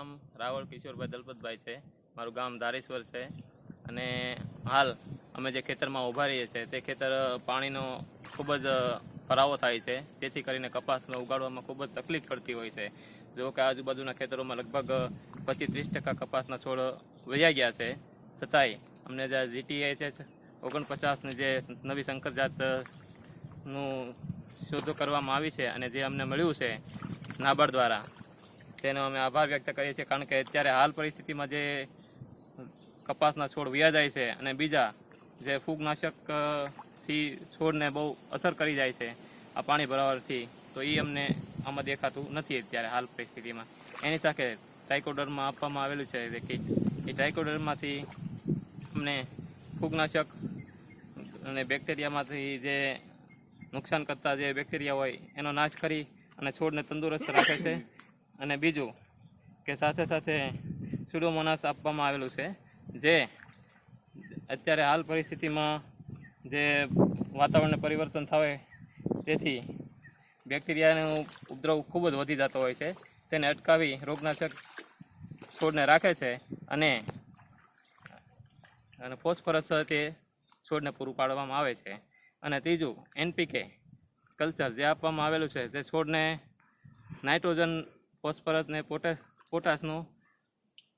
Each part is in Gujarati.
નામ રાવળ કિશોરભાઈ દલપતભાઈ છે. મારું ગામ ધારેશ્વર છે અને હાલ અમે જે ખેતરમાં ઊભા રહીએ છીએ તે ખેતર પાણીનો ખૂબ જ ભરાવો થાય છે, તેથી કરીને કપાસને ઉગાડવામાં ખૂબ જ તકલીફ પડતી હોય છે. જો કે આજુબાજુના ખેતરોમાં લગભગ 25-30% કપાસના છોડ વયા ગયા છે, છતાંય અમને જે જીટીઆઈ છે 49ની જે નવી સંકર જાતનું શોધો કરવામાં આવી છે અને જે અમને મળ્યું છે નાબાર્ડ દ્વારા, તેનો અમે આભાર વ્યક્ત કરીએ છીએ. કારણ કે અત્યારે હાલ પરિસ્થિતિમાં જે કપાસના છોડ વયા જાય છે અને બીજા જે ફૂગનાશકથી છોડને બહુ અસર કરી જાય છે આ પાણી ભરાવાથી, તો એ અમને આમાં દેખાતું નથી અત્યારે હાલ પરિસ્થિતિમાં. એની સાથે ટ્રાઇકોડર્મા આપવામાં આવેલું છે જે કીટ, એ ટ્રાઇકોડર્માથી અમને ફૂગનાશક અને બેક્ટેરિયામાંથી જે નુકસાન કરતા જે બેક્ટેરિયા હોય એનો નાશ કરી અને છોડને તંદુરસ્ત રાખે છે. અને બીજું કે સાથે સાથે સ્યુડોમોનાસ આપવામાં આવેલું છે, જે અત્યારે હાલ પરિસ્થિતિમાં જે વાતાવરણને પરિવર્તન થાય તેથી બેક્ટેરિયાનો ઉપદ્રવ ખૂબ જ વધી જતો હોય છે. તેને અટકાવી રોગનાશક છોડને રાખે છે અને ફોસ્ફરસ તે છોડને પૂરું પાડવામાં આવે છે. અને ત્રીજું NPK કલ્ચર જે આપવામાં આવેલું છે તે છોડને નાઇટ્રોજન, ફોસ્ફરસ ને પોટાશનું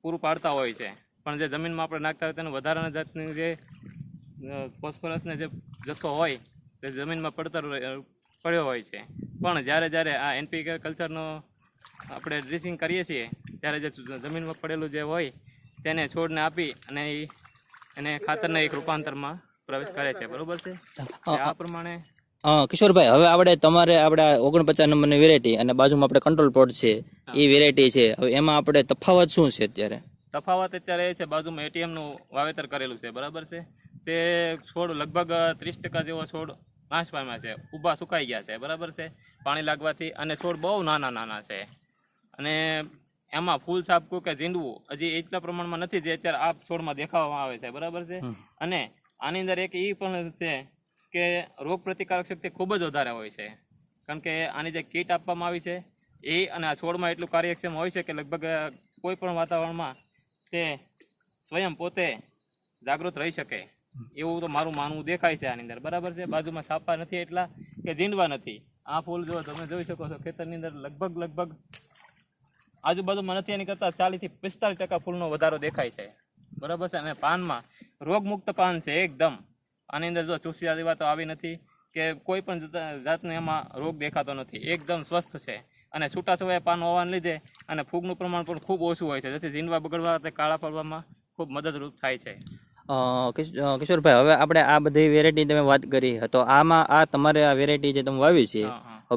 પૂરું પાડતા હોય છે, પણ જે જમીનમાં આપણે નાખતા હોય તેનું વધારાના જાતની જે ફોસ્ફરસને જે જથ્થો હોય તે જમીનમાં પડ્યો હોય છે. પણ જ્યારે આ NPK કલ્ચરનો આપણે ડ્રેસિંગ કરીએ છીએ ત્યારે જે જમીનમાં પડેલું જે હોય તેને છોડને આપી અને એને ખાતરના એક રૂપાંતરમાં પ્રવેશ કરે છે. બરોબર છે. આ પ્રમાણે કિશોરભાઈ, હવે આપણે 49 નંબરની વેરાયટી અને બાજુમાં આપણે કંટ્રોલ પ્લોટ છે એ વેરાયટી છે, હવે એમાં આપણે તફાવત શું છે અત્યારે? તફાવત અત્યારે એ છે, બાજુમાં ATMનું વાવેતર કરેલું છે. બરાબર છે. તે છોડ લગભગ 30% જેવો છોડ નાશ પામ્યા છે, ઊભા સુકાઈ ગયા છે. બરાબર છે, પાણી લાગવાથી. અને છોડ બહુ નાના છે અને એમાં ફૂલ છાપકું કે ઝીંડવું હજી એટલા પ્રમાણમાં નથી જે અત્યારે આ છોડમાં દેખાવામાં આવે છે. બરાબર છે. અને આની અંદર એક એ પણ છે કે રોગ પ્રતિકારક શક્તિ ખૂબ જ વધારે હોય છે, કારણ કે આની જે કીટ આપવામાં આવી છે એ અને આ છોડમાં એટલું કાર્યક્ષમ હોય છે કે લગભગ કોઈ પણ વાતાવરણમાં તે સ્વયં પોતે જાગૃત રહી શકે એવું તો મારું માનવું દેખાય છે આની અંદર. બરાબર છે. બાજુમાં છાપા નથી એટલા કે ઝીંડવા નથી. આ ફૂલ જો તમે જોઈ શકો છો ખેતરની અંદર લગભગ આજુબાજુમાં નથી, એની કરતાં 40-45% ફૂલનો વધારો દેખાય છે. બરાબર છે. અને પાનમાં રોગમુક્ત પાન છે એકદમ. આની અંદર જો ચૂસિયા જેવા તો આવી નથી કે કોઈ પણ જાતનો એમાં રોગ દેખાતો નથી, એકદમ સ્વસ્થ છે. અને છૂટાછવાયા પાન હોવાને લીધે અને ફૂગનું પ્રમાણ પણ ખૂબ ઓછું હોય છે, જેથી ઝીંડવા બગડવા તે કાળા પડવામાં ખૂબ મદદરૂપ થાય છે. કિશોરભાઈ, હવે આપણે આ બધી વેરાયટી તમે વાત કરી, તો આમાં આ તમારે આ વેરાયટી જે તમે વાવી છે,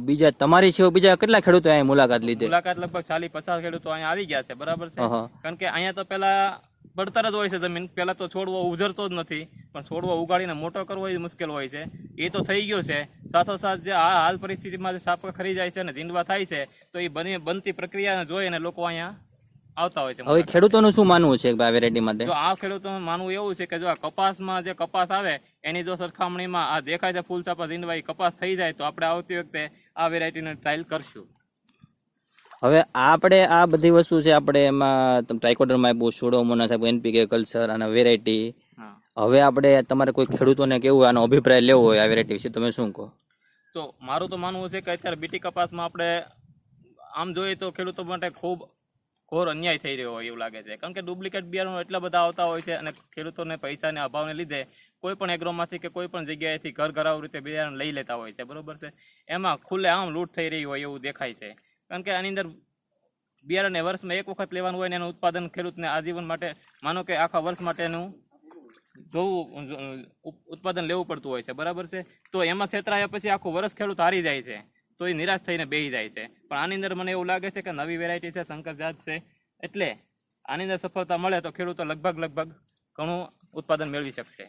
બીજા તમારી છે બીજા કેટલા ખેડૂતો અહીં મુલાકાત લીધી? મુલાકાત લગભગ 40-50 ખેડૂતો અહીંયા આવી ગયા છે. બરાબર છે. કારણ કે અહીંયા તો પેલા પડતર જ હોય છે જમીન, પેલા તો છોડવો ઉજરતો જ નથી, પણ છોડવો ઉગાડીને મોટો કરવો એ મુશ્કેલ હોય છે. એ તો થઈ ગયો છે. સાથોસાથ જે આ હાલ પરિસ્થિતિમાં જે સાપકા ખરી જાય છે અને ઝીંડવા થાય છે, તો એ બનતી પ્રક્રિયાને જોઈ અને લોકો અહીંયા આવતા હોય છે. હવે ખેડૂતોનું શું માનવું છે આ વેરાયટી માટે? જો આ ખેડૂતોનું માનવું એવું છે કે જો આ કપાસમાં જે કપાસ આવે એની જો સરખામણીમાં આ દેખાય છે ફૂલ છાપા ઝીંડવા કપાસ થઈ જાય તો આપણે આવતી વખતે આ વેરાયટીને ટ્રાયલ કરશું. હવે આપણે આ બધી વસ્તુ છે, આપણે એમાં ટ્રાઇકોડર્મા આપ્યું, સ્યુડોમોનાસ આપ્યું, NPK કલ્ચર અને વેરાયટી. હવે આપણે તમારે કોઈ ખેડૂતોને કેવું આનો અભિપ્રાય લેવો હોય આ વેરાયટી વિશે, તમે શું કહો? તો મારું તો માનવું છે કે અત્યારે બીટી કપાસમાં આપણે આમ જોઈએ તો ખેડૂતો માટે ખૂબ ઘોર અન્યાય થઈ રહ્યો હોય એવું લાગે છે, કારણ કે ડુપ્લિકેટ બિયારણો એટલા બધા આવતા હોય છે અને ખેડૂતોને પૈસાના અભાવને લીધે કોઈ પણ એગ્રોમાંથી કે કોઈ પણ જગ્યાએથી ઘરાવ રીતે બિયારણ લઈ લેતા હોય છે. બરોબર છે. એમાં ખુલ્લે આમ લૂંટ થઈ રહી હોય એવું દેખાય છે, કારણ કે આની અંદર બિયારણને વર્ષમાં એક વખત લેવાનું હોય ને એનું ઉત્પાદન ખેડૂતને આજીવન માટે, માનો કે આખા વર્ષ માટેનું ઉત્પાદન લેવું પડતું હોય છે. બરાબર છે. તો એમાં છેતરાયા પછી આખું વર્ષ ખેડૂત હારી જાય છે, તો એ નિરાશ થઈને બેસી જાય છે. પણ આની અંદર મને એવું લાગે છે કે નવી વેરાયટી છે, સંકર જાત છે, એટલે આની અંદર સફળતા મળે તો ખેડૂતો લગભગ ઘણું ઉત્પાદન મેળવી શકશે.